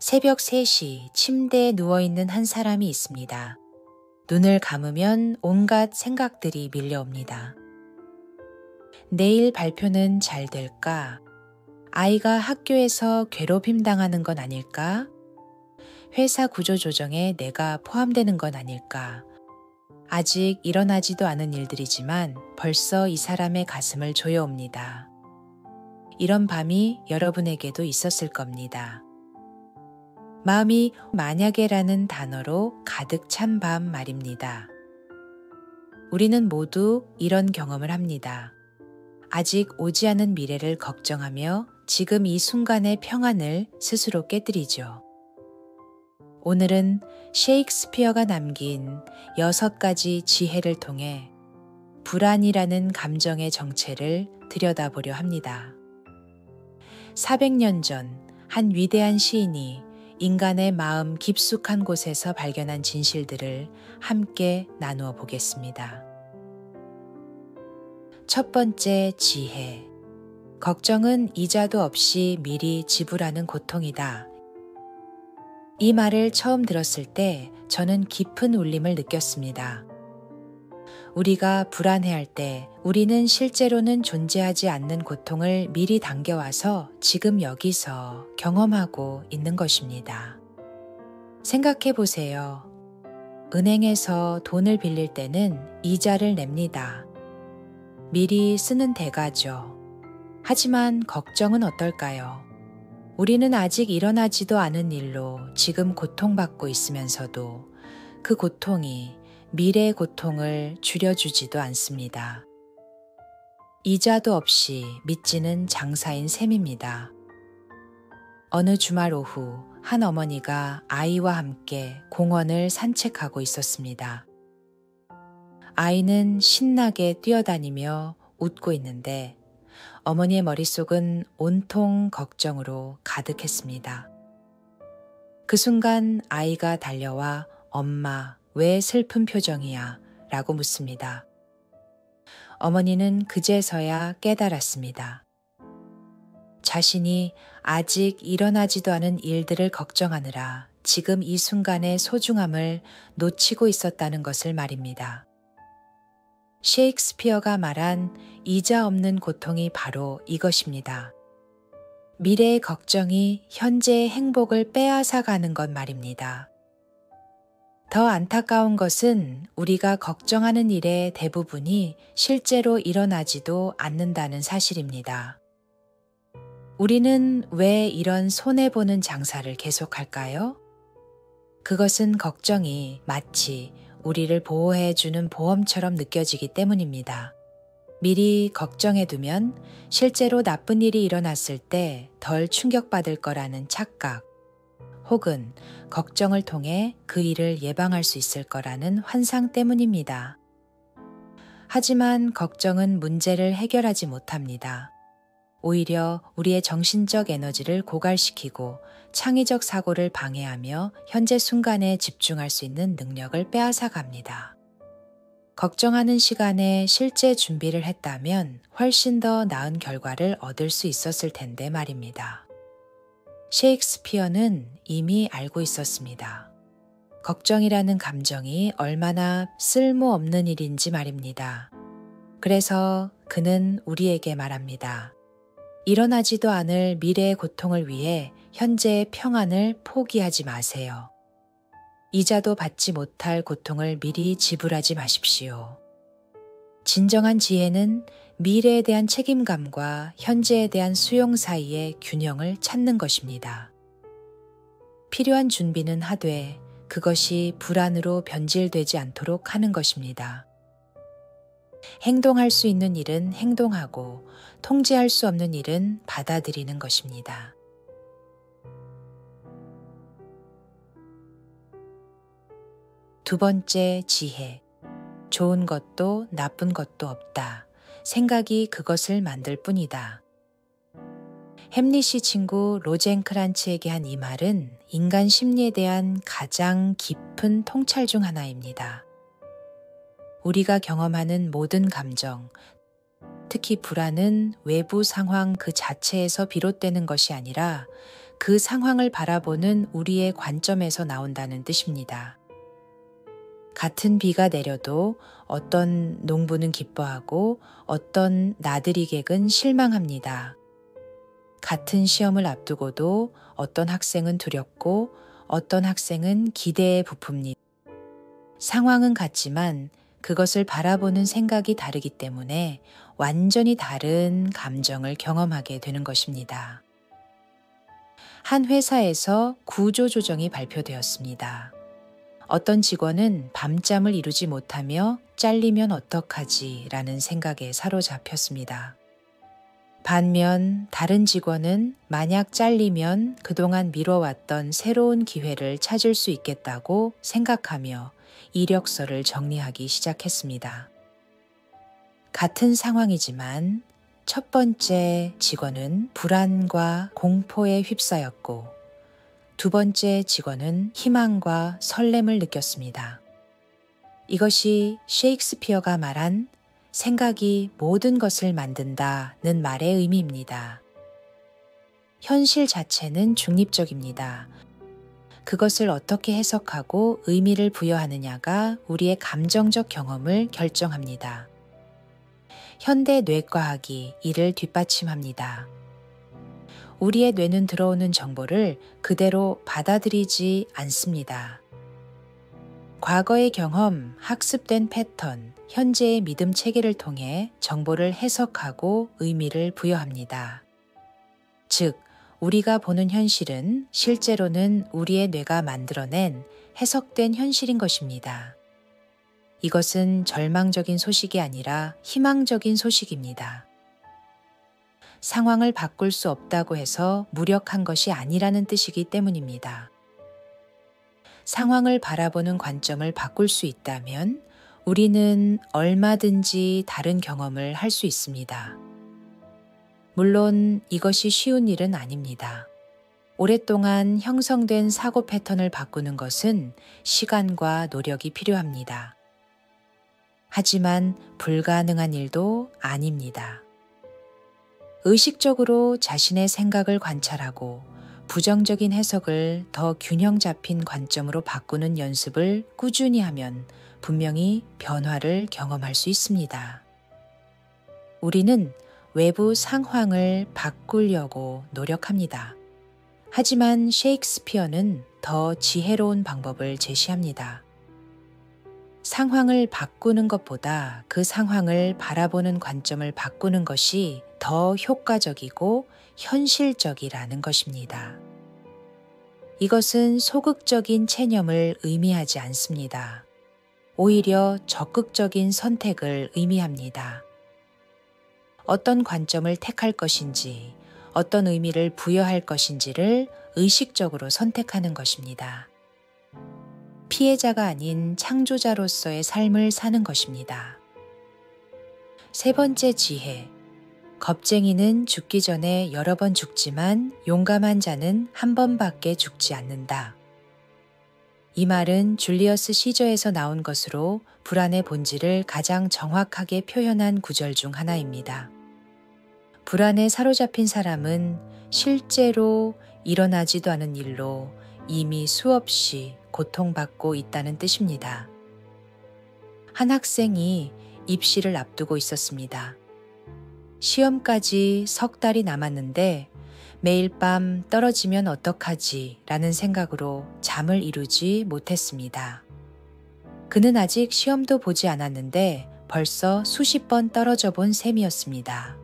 새벽 3시 침대에 누워있는 한 사람이 있습니다. 눈을 감으면 온갖 생각들이 밀려옵니다. 내일 발표는 잘 될까? 아이가 학교에서 괴롭힘 당하는 건 아닐까? 회사 구조조정에 내가 포함되는 건 아닐까? 아직 일어나지도 않은 일들이지만 벌써 이 사람의 가슴을 조여옵니다. 이런 밤이 여러분에게도 있었을 겁니다. 마음이 만약에라는 단어로 가득 찬 밤 말입니다. 우리는 모두 이런 경험을 합니다. 아직 오지 않은 미래를 걱정하며 지금 이 순간의 평안을 스스로 깨뜨리죠. 오늘은 셰익스피어가 남긴 6가지 지혜를 통해 불안이라는 감정의 정체를 들여다보려 합니다. 400년 전 한 위대한 시인이 인간의 마음 깊숙한 곳에서 발견한 진실들을 함께 나누어 보겠습니다. 첫 번째 지혜. 걱정은 이자도 없이 미리 지불하는 고통이다. 이 말을 처음 들었을 때 저는 깊은 울림을 느꼈습니다. 우리가 불안해할 때 우리는 실제로는 존재하지 않는 고통을 미리 당겨와서 지금 여기서 경험하고 있는 것입니다. 생각해 보세요. 은행에서 돈을 빌릴 때는 이자를 냅니다. 미리 쓰는 대가죠. 하지만 걱정은 어떨까요? 우리는 아직 일어나지도 않은 일로 지금 고통받고 있으면서도 그 고통이 미래의 고통을 줄여주지도 않습니다. 이자도 없이 믿지는 장사인 셈입니다. 어느 주말 오후 한 어머니가 아이와 함께 공원을 산책하고 있었습니다. 아이는 신나게 뛰어다니며 웃고 있는데 어머니의 머릿속은 온통 걱정으로 가득했습니다. 그 순간 아이가 달려와 엄마, 왜 슬픈 표정이야? 라고 묻습니다. 어머니는 그제서야 깨달았습니다. 자신이 아직 일어나지도 않은 일들을 걱정하느라 지금 이 순간의 소중함을 놓치고 있었다는 것을 말입니다. 셰익스피어가 말한 이자 없는 고통이 바로 이것입니다. 미래의 걱정이 현재의 행복을 빼앗아 가는 것 말입니다. 더 안타까운 것은 우리가 걱정하는 일의 대부분이 실제로 일어나지도 않는다는 사실입니다. 우리는 왜 이런 손해보는 장사를 계속할까요? 그것은 걱정이 마치 우리를 보호해주는 보험처럼 느껴지기 때문입니다. 미리 걱정해두면 실제로 나쁜 일이 일어났을 때 덜 충격받을 거라는 착각, 혹은 걱정을 통해 그 일을 예방할 수 있을 거라는 환상 때문입니다. 하지만 걱정은 문제를 해결하지 못합니다. 오히려 우리의 정신적 에너지를 고갈시키고 창의적 사고를 방해하며 현재 순간에 집중할 수 있는 능력을 빼앗아 갑니다. 걱정하는 시간에 실제 준비를 했다면 훨씬 더 나은 결과를 얻을 수 있었을 텐데 말입니다. 셰익스피어는 이미 알고 있었습니다. 걱정이라는 감정이 얼마나 쓸모없는 일인지 말입니다. 그래서 그는 우리에게 말합니다. 일어나지도 않을 미래의 고통을 위해 현재의 평안을 포기하지 마세요. 이자도 받지 못할 고통을 미리 지불하지 마십시오. 진정한 지혜는 미래에 대한 책임감과 현재에 대한 수용 사이의 균형을 찾는 것입니다. 필요한 준비는 하되 그것이 불안으로 변질되지 않도록 하는 것입니다. 행동할 수 있는 일은 행동하고 통제할 수 없는 일은 받아들이는 것입니다. 두 번째 지혜. 좋은 것도 나쁜 것도 없다. 생각이 그것을 만들 뿐이다. 햄릿이 친구 로젠크란츠에게 한 이 말은 인간 심리에 대한 가장 깊은 통찰 중 하나입니다. 우리가 경험하는 모든 감정, 특히 불안은 외부 상황 그 자체에서 비롯되는 것이 아니라 그 상황을 바라보는 우리의 관점에서 나온다는 뜻입니다. 같은 비가 내려도 어떤 농부는 기뻐하고 어떤 나들이객은 실망합니다. 같은 시험을 앞두고도 어떤 학생은 두렵고 어떤 학생은 기대에 부풉니다. 상황은 같지만 그것을 바라보는 생각이 다르기 때문에 완전히 다른 감정을 경험하게 되는 것입니다. 한 회사에서 구조조정이 발표되었습니다. 어떤 직원은 밤잠을 이루지 못하며 잘리면 어떡하지 라는 생각에 사로잡혔습니다. 반면 다른 직원은 만약 잘리면 그동안 미뤄왔던 새로운 기회를 찾을 수 있겠다고 생각하며 이력서를 정리하기 시작했습니다. 같은 상황이지만 첫 번째 직원은 불안과 공포에 휩싸였고 두 번째 직원은 희망과 설렘을 느꼈습니다. 이것이 셰익스피어가 말한 생각이 모든 것을 만든다는 말의 의미입니다. 현실 자체는 중립적입니다. 그것을 어떻게 해석하고 의미를 부여하느냐가 우리의 감정적 경험을 결정합니다. 현대 뇌과학이 이를 뒷받침합니다. 우리의 뇌는 들어오는 정보를 그대로 받아들이지 않습니다. 과거의 경험, 학습된 패턴, 현재의 믿음 체계를 통해 정보를 해석하고 의미를 부여합니다. 즉, 우리가 보는 현실은 실제로는 우리의 뇌가 만들어낸 해석된 현실인 것입니다. 이것은 절망적인 소식이 아니라 희망적인 소식입니다. 상황을 바꿀 수 없다고 해서 무력한 것이 아니라는 뜻이기 때문입니다. 상황을 바라보는 관점을 바꿀 수 있다면 우리는 얼마든지 다른 경험을 할 수 있습니다. 물론 이것이 쉬운 일은 아닙니다. 오랫동안 형성된 사고 패턴을 바꾸는 것은 시간과 노력이 필요합니다. 하지만 불가능한 일도 아닙니다. 의식적으로 자신의 생각을 관찰하고 부정적인 해석을 더 균형 잡힌 관점으로 바꾸는 연습을 꾸준히 하면 분명히 변화를 경험할 수 있습니다. 우리는 외부 상황을 바꾸려고 노력합니다. 하지만 셰익스피어는 더 지혜로운 방법을 제시합니다. 상황을 바꾸는 것보다 그 상황을 바라보는 관점을 바꾸는 것이 더 효과적이고 현실적이라는 것입니다. 이것은 소극적인 체념을 의미하지 않습니다. 오히려 적극적인 선택을 의미합니다. 어떤 관점을 택할 것인지, 어떤 의미를 부여할 것인지를 의식적으로 선택하는 것입니다. 피해자가 아닌 창조자로서의 삶을 사는 것입니다. 세 번째 지혜. 겁쟁이는 죽기 전에 여러 번 죽지만 용감한 자는 한 번밖에 죽지 않는다. 이 말은 줄리어스 시저에서 나온 것으로 불안의 본질을 가장 정확하게 표현한 구절 중 하나입니다. 불안에 사로잡힌 사람은 실제로 일어나지도 않은 일로 이미 수없이 고통받고 있다는 뜻입니다. 한 학생이 입시를 앞두고 있었습니다. 시험까지 석 달이 남았는데 매일 밤 떨어지면 어떡하지 라는 생각으로 잠을 이루지 못했습니다. 그는 아직 시험도 보지 않았는데 벌써 수십 번 떨어져 본 셈이었습니다.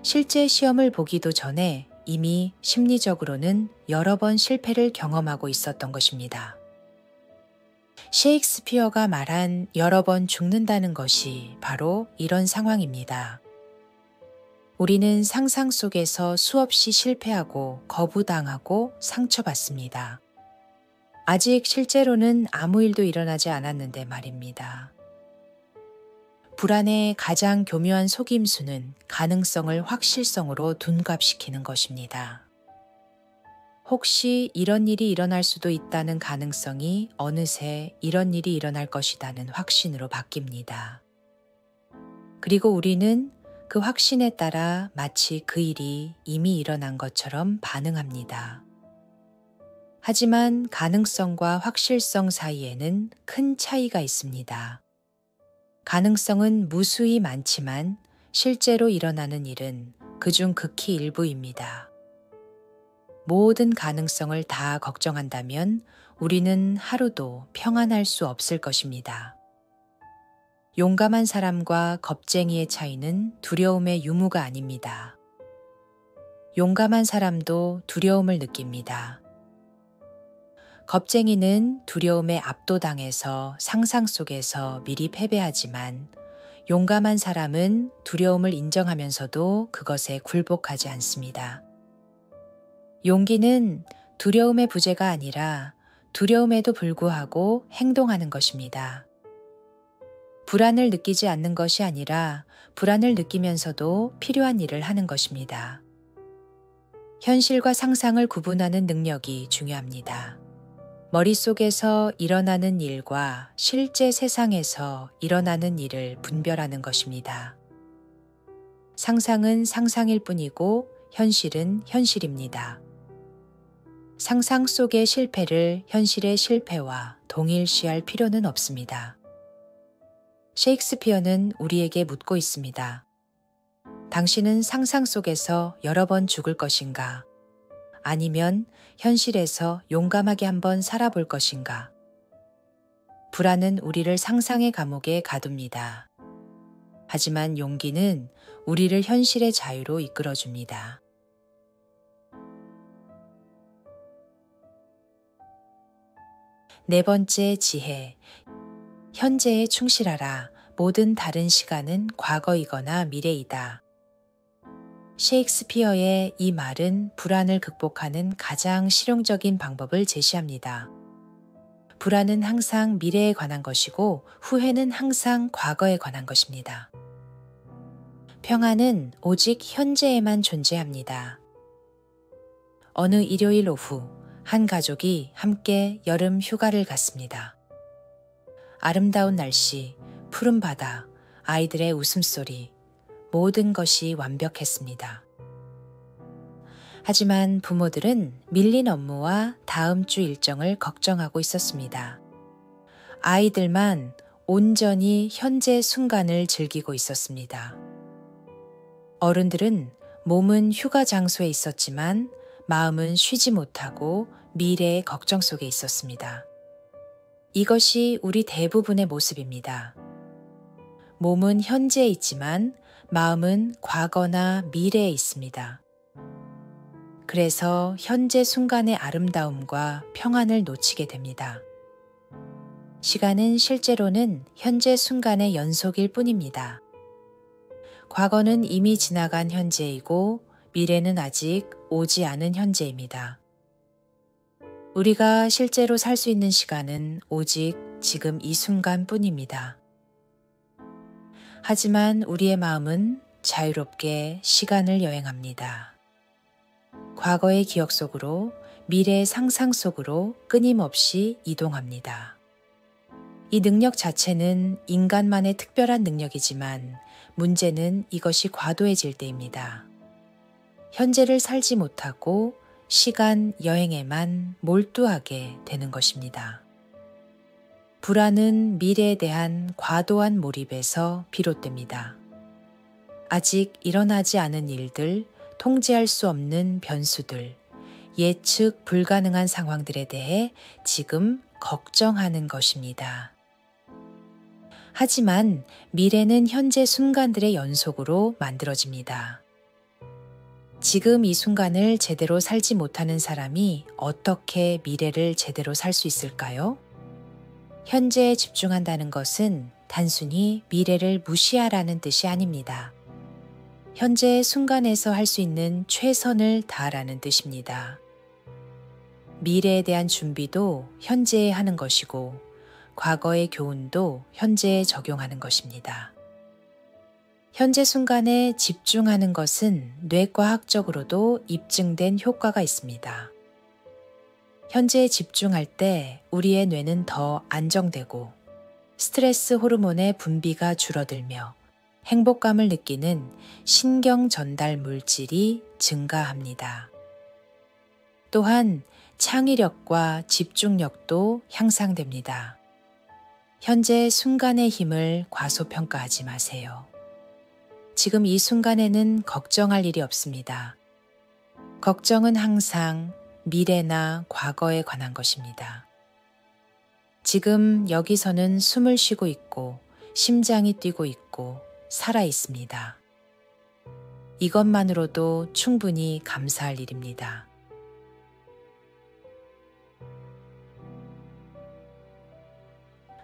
실제 시험을 보기도 전에 이미 심리적으로는 여러 번 실패를 경험하고 있었던 것입니다. 셰익스피어가 말한 여러 번 죽는다는 것이 바로 이런 상황입니다. 우리는 상상 속에서 수없이 실패하고 거부당하고 상처받습니다. 아직 실제로는 아무 일도 일어나지 않았는데 말입니다. 불안의 가장 교묘한 속임수는 가능성을 확실성으로 둔갑시키는 것입니다. 혹시 이런 일이 일어날 수도 있다는 가능성이 어느새 이런 일이 일어날 것이라는 확신으로 바뀝니다. 그리고 우리는 그 확신에 따라 마치 그 일이 이미 일어난 것처럼 반응합니다. 하지만 가능성과 확실성 사이에는 큰 차이가 있습니다. 가능성은 무수히 많지만 실제로 일어나는 일은 그중 극히 일부입니다. 모든 가능성을 다 걱정한다면 우리는 하루도 평안할 수 없을 것입니다. 용감한 사람과 겁쟁이의 차이는 두려움의 유무가 아닙니다. 용감한 사람도 두려움을 느낍니다. 겁쟁이는 두려움에 압도당해서 상상 속에서 미리 패배하지만 용감한 사람은 두려움을 인정하면서도 그것에 굴복하지 않습니다. 용기는 두려움의 부재가 아니라 두려움에도 불구하고 행동하는 것입니다. 불안을 느끼지 않는 것이 아니라 불안을 느끼면서도 필요한 일을 하는 것입니다. 현실과 상상을 구분하는 능력이 중요합니다. 머릿속에서 일어나는 일과 실제 세상에서 일어나는 일을 분별하는 것입니다. 상상은 상상일 뿐이고 현실은 현실입니다. 상상 속의 실패를 현실의 실패와 동일시할 필요는 없습니다. 셰익스피어는 우리에게 묻고 있습니다. 당신은 상상 속에서 여러 번 죽을 것인가? 아니면 현실에서 용감하게 한번 살아볼 것인가? 불안은 우리를 상상의 감옥에 가둡니다. 하지만 용기는 우리를 현실의 자유로 이끌어줍니다. 네 번째 지혜, 현재에 충실하라. 모든 다른 시간은 과거이거나 미래이다. 셰익스피어의 이 말은 불안을 극복하는 가장 실용적인 방법을 제시합니다. 불안은 항상 미래에 관한 것이고 후회는 항상 과거에 관한 것입니다. 평안은 오직 현재에만 존재합니다. 어느 일요일 오후 한 가족이 함께 여름 휴가를 갔습니다. 아름다운 날씨, 푸른 바다, 아이들의 웃음소리, 모든 것이 완벽했습니다. 하지만 부모들은 밀린 업무와 다음 주 일정을 걱정하고 있었습니다. 아이들만 온전히 현재 순간을 즐기고 있었습니다. 어른들은 몸은 휴가 장소에 있었지만 마음은 쉬지 못하고 미래의 걱정 속에 있었습니다. 이것이 우리 대부분의 모습입니다. 몸은 현재에 있지만 마음은 과거나 미래에 있습니다. 그래서 현재 순간의 아름다움과 평안을 놓치게 됩니다. 시간은 실제로는 현재 순간의 연속일 뿐입니다. 과거는 이미 지나간 현재이고 미래는 아직 오지 않은 현재입니다. 우리가 실제로 살 수 있는 시간은 오직 지금 이 순간 뿐입니다. 하지만 우리의 마음은 자유롭게 시간을 여행합니다. 과거의 기억 속으로, 미래의 상상 속으로 끊임없이 이동합니다. 이 능력 자체는 인간만의 특별한 능력이지만 문제는 이것이 과도해질 때입니다. 현재를 살지 못하고 시간 여행에만 몰두하게 되는 것입니다. 불안은 미래에 대한 과도한 몰입에서 비롯됩니다. 아직 일어나지 않은 일들, 통제할 수 없는 변수들, 예측 불가능한 상황들에 대해 지금 걱정하는 것입니다. 하지만 미래는 현재 순간들의 연속으로 만들어집니다. 지금 이 순간을 제대로 살지 못하는 사람이 어떻게 미래를 제대로 살 수 있을까요? 현재에 집중한다는 것은 단순히 미래를 무시하라는 뜻이 아닙니다. 현재의 순간에서 할 수 있는 최선을 다하라는 뜻입니다. 미래에 대한 준비도 현재에 하는 것이고 과거의 교훈도 현재에 적용하는 것입니다. 현재 순간에 집중하는 것은 뇌과학적으로도 입증된 효과가 있습니다. 현재에 집중할 때 우리의 뇌는 더 안정되고 스트레스 호르몬의 분비가 줄어들며 행복감을 느끼는 신경 전달 물질이 증가합니다. 또한 창의력과 집중력도 향상됩니다. 현재 순간의 힘을 과소평가하지 마세요. 지금 이 순간에는 걱정할 일이 없습니다. 걱정은 항상 미래나 과거에 관한 것입니다. 지금 여기서는 숨을 쉬고 있고 심장이 뛰고 있고 살아 있습니다. 이것만으로도 충분히 감사할 일입니다.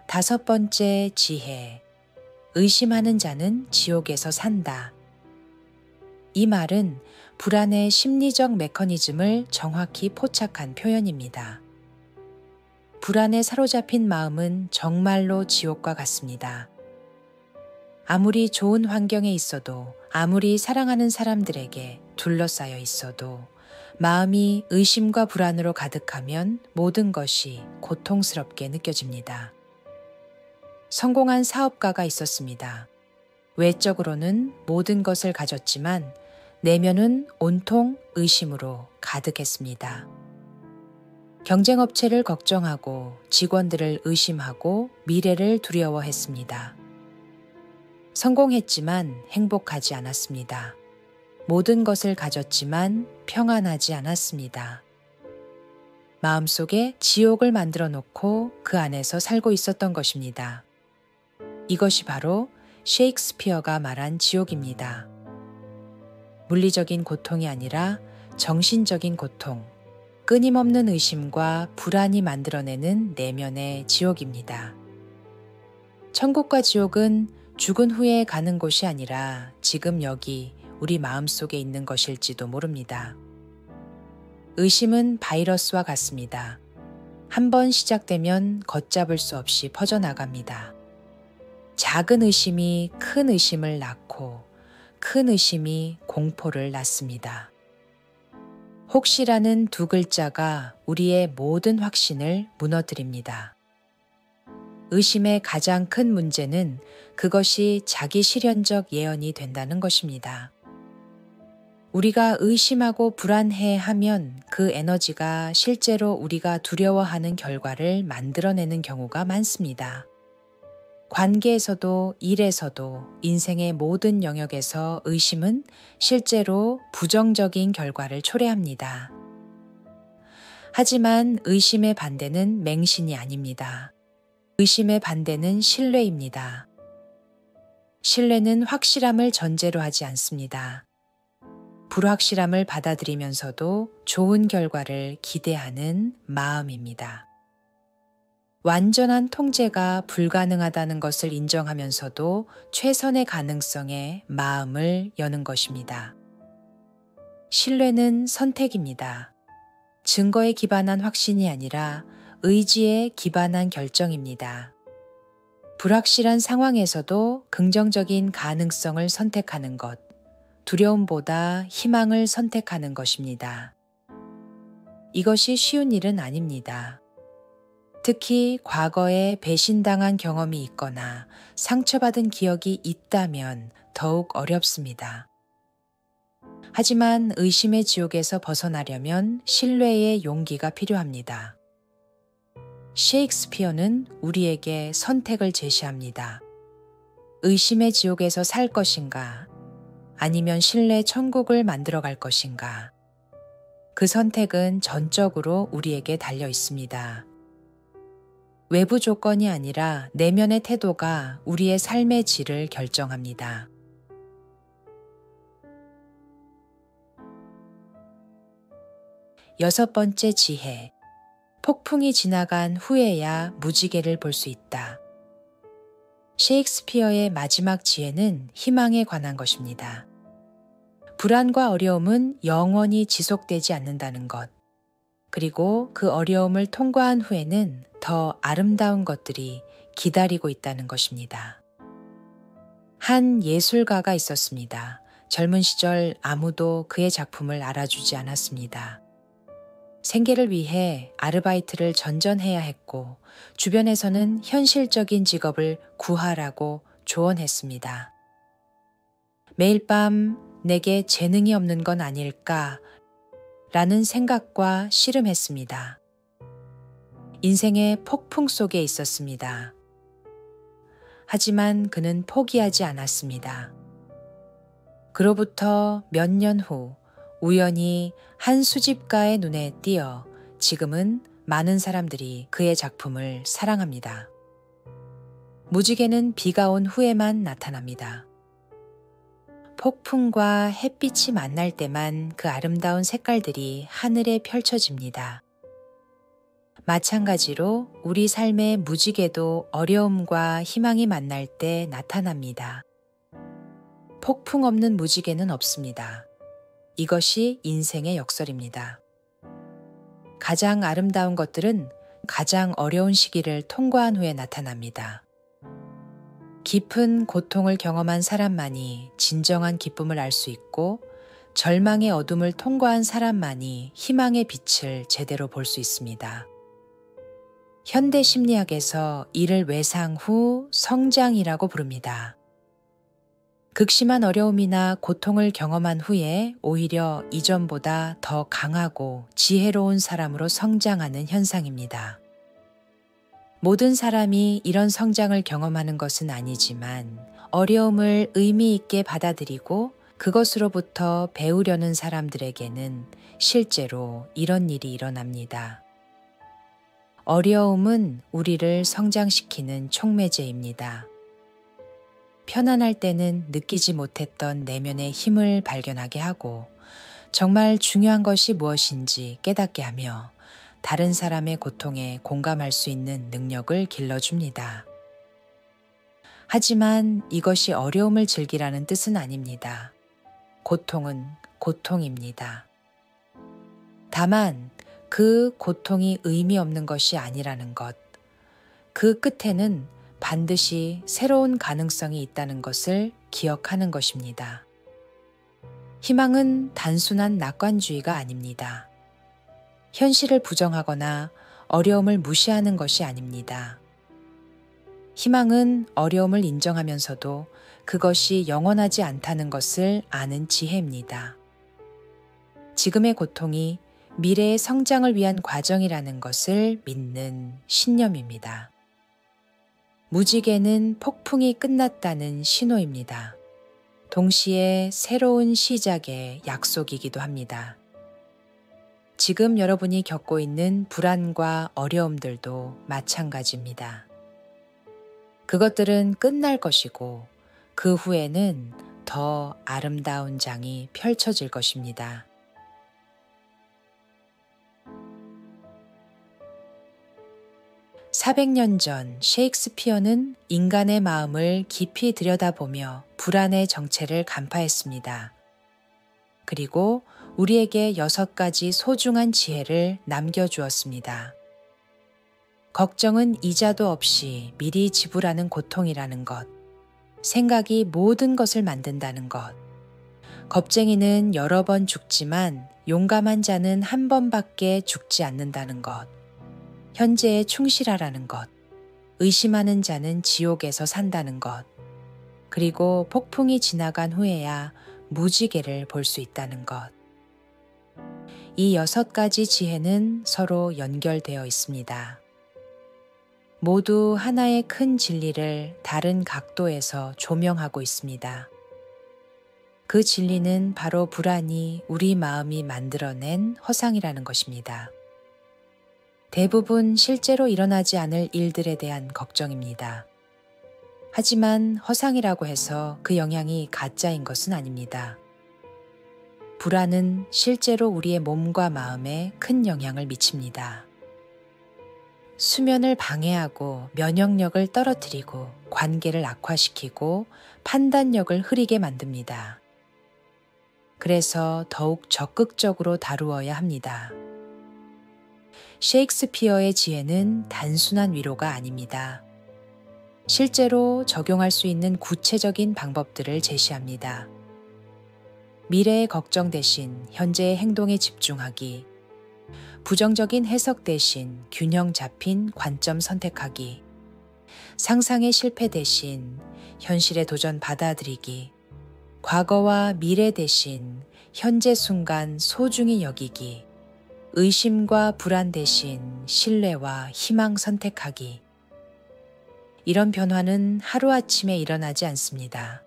다섯 번째 지혜. 의심하는 자는 지옥에서 산다. 이 말은 불안의 심리적 메커니즘을 정확히 포착한 표현입니다. 불안에 사로잡힌 마음은 정말로 지옥과 같습니다. 아무리 좋은 환경에 있어도, 아무리 사랑하는 사람들에게 둘러싸여 있어도 마음이 의심과 불안으로 가득하면 모든 것이 고통스럽게 느껴집니다. 성공한 사업가가 있었습니다. 외적으로는 모든 것을 가졌지만 내면은 온통 의심으로 가득했습니다. 경쟁업체를 걱정하고 직원들을 의심하고 미래를 두려워했습니다. 성공했지만 행복하지 않았습니다. 모든 것을 가졌지만 평안하지 않았습니다. 마음속에 지옥을 만들어 놓고 그 안에서 살고 있었던 것입니다. 이것이 바로 셰익스피어가 말한 지옥입니다. 물리적인 고통이 아니라 정신적인 고통, 끊임없는 의심과 불안이 만들어내는 내면의 지옥입니다. 천국과 지옥은 죽은 후에 가는 곳이 아니라 지금 여기 우리 마음속에 있는 것일지도 모릅니다. 의심은 바이러스와 같습니다. 한번 시작되면 걷잡을 수 없이 퍼져나갑니다. 작은 의심이 큰 의심을 낳고 큰 의심이 공포를 낳습니다. 혹시라는 두 글자가 우리의 모든 확신을 무너뜨립니다. 의심의 가장 큰 문제는 그것이 자기 실현적 예언이 된다는 것입니다. 우리가 의심하고 불안해하면 그 에너지가 실제로 우리가 두려워하는 결과를 만들어내는 경우가 많습니다. 관계에서도 일에서도 인생의 모든 영역에서 의심은 실제로 부정적인 결과를 초래합니다. 하지만 의심의 반대는 맹신이 아닙니다. 의심의 반대는 신뢰입니다. 신뢰는 확실함을 전제로 하지 않습니다. 불확실함을 받아들이면서도 좋은 결과를 기대하는 마음입니다. 완전한 통제가 불가능하다는 것을 인정하면서도 최선의 가능성에 마음을 여는 것입니다. 신뢰는 선택입니다. 증거에 기반한 확신이 아니라 의지에 기반한 결정입니다. 불확실한 상황에서도 긍정적인 가능성을 선택하는 것, 두려움보다 희망을 선택하는 것입니다. 이것이 쉬운 일은 아닙니다. 특히 과거에 배신당한 경험이 있거나 상처받은 기억이 있다면 더욱 어렵습니다. 하지만 의심의 지옥에서 벗어나려면 신뢰의 용기가 필요합니다. 셰익스피어는 우리에게 선택을 제시합니다. 의심의 지옥에서 살 것인가, 아니면 신뢰 천국을 만들어 갈 것인가. 그 선택은 전적으로 우리에게 달려 있습니다. 외부 조건이 아니라 내면의 태도가 우리의 삶의 질을 결정합니다. 여섯 번째 지혜. 폭풍이 지나간 후에야 무지개를 볼 수 있다. 셰익스피어의 마지막 지혜는 희망에 관한 것입니다. 불안과 어려움은 영원히 지속되지 않는다는 것, 그리고 그 어려움을 통과한 후에는 더 아름다운 것들이 기다리고 있다는 것입니다. 한 예술가가 있었습니다. 젊은 시절 아무도 그의 작품을 알아주지 않았습니다. 생계를 위해 아르바이트를 전전해야 했고 주변에서는 현실적인 직업을 구하라고 조언했습니다. 매일 밤 내게 재능이 없는 건 아닐까 라는 생각과 씨름했습니다. 인생의 폭풍 속에 있었습니다. 하지만 그는 포기하지 않았습니다. 그로부터 몇 년 후 우연히 한 수집가의 눈에 띄어 지금은 많은 사람들이 그의 작품을 사랑합니다. 무지개는 비가 온 후에만 나타납니다. 폭풍과 햇빛이 만날 때만 그 아름다운 색깔들이 하늘에 펼쳐집니다. 마찬가지로 우리 삶의 무지개도 어려움과 희망이 만날 때 나타납니다. 폭풍 없는 무지개는 없습니다. 이것이 인생의 역설입니다. 가장 아름다운 것들은 가장 어려운 시기를 통과한 후에 나타납니다. 깊은 고통을 경험한 사람만이 진정한 기쁨을 알 수 있고 절망의 어둠을 통과한 사람만이 희망의 빛을 제대로 볼 수 있습니다. 현대 심리학에서 이를 외상 후 성장이라고 부릅니다. 극심한 어려움이나 고통을 경험한 후에 오히려 이전보다 더 강하고 지혜로운 사람으로 성장하는 현상입니다. 모든 사람이 이런 성장을 경험하는 것은 아니지만 어려움을 의미 있게 받아들이고 그것으로부터 배우려는 사람들에게는 실제로 이런 일이 일어납니다. 어려움은 우리를 성장시키는 촉매제입니다. 편안할 때는 느끼지 못했던 내면의 힘을 발견하게 하고 정말 중요한 것이 무엇인지 깨닫게 하며 다른 사람의 고통에 공감할 수 있는 능력을 길러줍니다. 하지만 이것이 어려움을 즐기라는 뜻은 아닙니다. 고통은 고통입니다. 다만 그 고통이 의미 없는 것이 아니라는 것, 그 끝에는 반드시 새로운 가능성이 있다는 것을 기억하는 것입니다. 희망은 단순한 낙관주의가 아닙니다. 현실을 부정하거나 어려움을 무시하는 것이 아닙니다. 희망은 어려움을 인정하면서도 그것이 영원하지 않다는 것을 아는 지혜입니다. 지금의 고통이 미래의 성장을 위한 과정이라는 것을 믿는 신념입니다. 무지개는 폭풍이 끝났다는 신호입니다. 동시에 새로운 시작의 약속이기도 합니다. 지금 여러분이 겪고 있는 불안과 어려움들도 마찬가지입니다. 그것들은 끝날 것이고 그 후에는 더 아름다운 장이 펼쳐질 것입니다. (400년) 전 셰익스피어는 인간의 마음을 깊이 들여다보며 불안의 정체를 간파했습니다. 그리고 우리에게 6가지 소중한 지혜를 남겨주었습니다. 걱정은 이자도 없이 미리 지불하는 고통이라는 것, 생각이 모든 것을 만든다는 것, 겁쟁이는 여러 번 죽지만 용감한 자는 한 번밖에 죽지 않는다는 것, 현재에 충실하라는 것, 의심하는 자는 지옥에서 산다는 것, 그리고 폭풍이 지나간 후에야 무지개를 볼 수 있다는 것. 이 6가지 지혜는 서로 연결되어 있습니다. 모두 하나의 큰 진리를 다른 각도에서 조명하고 있습니다. 그 진리는 바로 불안이 우리 마음이 만들어낸 허상이라는 것입니다. 대부분 실제로 일어나지 않을 일들에 대한 걱정입니다. 하지만 허상이라고 해서 그 영향이 가짜인 것은 아닙니다. 불안은 실제로 우리의 몸과 마음에 큰 영향을 미칩니다. 수면을 방해하고 면역력을 떨어뜨리고 관계를 악화시키고 판단력을 흐리게 만듭니다. 그래서 더욱 적극적으로 다루어야 합니다. 셰익스피어의 지혜는 단순한 위로가 아닙니다. 실제로 적용할 수 있는 구체적인 방법들을 제시합니다. 미래의 걱정 대신 현재의 행동에 집중하기, 부정적인 해석 대신 균형 잡힌 관점 선택하기, 상상의 실패 대신 현실의 도전 받아들이기, 과거와 미래 대신 현재 순간 소중히 여기기, 의심과 불안 대신 신뢰와 희망 선택하기. 이런 변화는 하루아침에 일어나지 않습니다.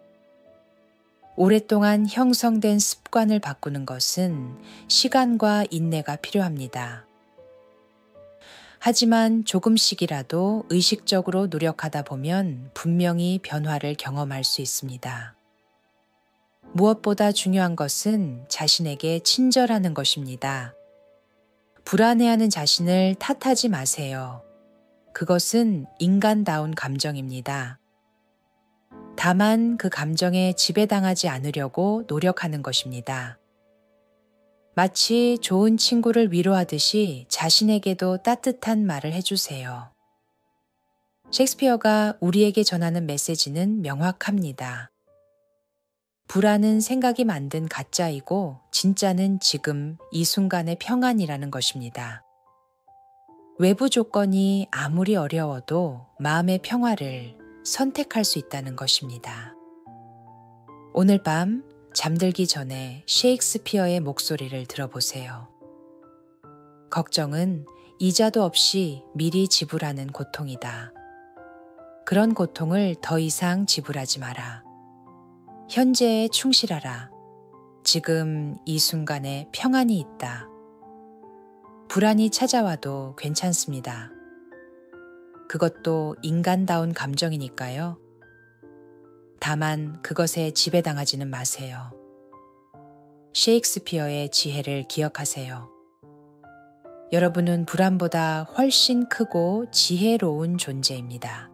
오랫동안 형성된 습관을 바꾸는 것은 시간과 인내가 필요합니다. 하지만 조금씩이라도 의식적으로 노력하다 보면 분명히 변화를 경험할 수 있습니다. 무엇보다 중요한 것은 자신에게 친절하는 것입니다. 불안해하는 자신을 탓하지 마세요. 그것은 인간다운 감정입니다. 다만 그 감정에 지배당하지 않으려고 노력하는 것입니다. 마치 좋은 친구를 위로하듯이 자신에게도 따뜻한 말을 해주세요. 셰익스피어가 우리에게 전하는 메시지는 명확합니다. 불안은 생각이 만든 가짜이고 진짜는 지금 이 순간의 평안이라는 것입니다. 외부 조건이 아무리 어려워도 마음의 평화를 선택할 수 있다는 것입니다. 오늘 밤 잠들기 전에 셰익스피어의 목소리를 들어보세요. 걱정은 이자도 없이 미리 지불하는 고통이다. 그런 고통을 더 이상 지불하지 마라. 현재에 충실하라. 지금 이 순간에 평안이 있다. 불안이 찾아와도 괜찮습니다. 그것도 인간다운 감정이니까요. 다만 그것에 지배당하지는 마세요. 셰익스피어의 지혜를 기억하세요. 여러분은 불안보다 훨씬 크고 지혜로운 존재입니다.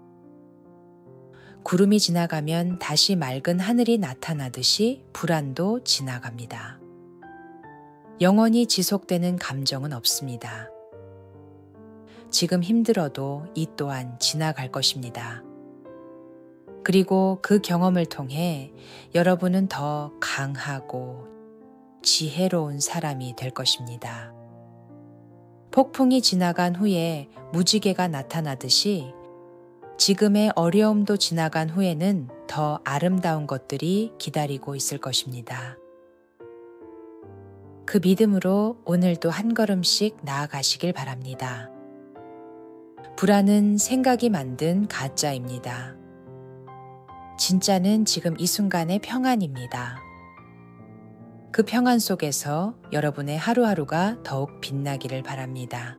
구름이 지나가면 다시 맑은 하늘이 나타나듯이 불안도 지나갑니다. 영원히 지속되는 감정은 없습니다. 지금 힘들어도 이 또한 지나갈 것입니다. 그리고 그 경험을 통해 여러분은 더 강하고 지혜로운 사람이 될 것입니다. 폭풍이 지나간 후에 무지개가 나타나듯이 지금의 어려움도 지나간 후에는 더 아름다운 것들이 기다리고 있을 것입니다. 그 믿음으로 오늘도 한 걸음씩 나아가시길 바랍니다. 불안은 생각이 만든 가짜입니다. 진짜는 지금 이 순간의 평안입니다. 그 평안 속에서 여러분의 하루하루가 더욱 빛나기를 바랍니다.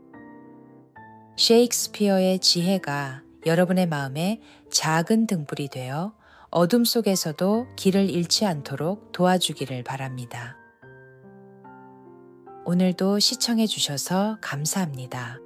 셰익스피어의 지혜가 여러분의 마음에 작은 등불이 되어 어둠 속에서도 길을 잃지 않도록 도와주기를 바랍니다. 오늘도 시청해 주셔서 감사합니다.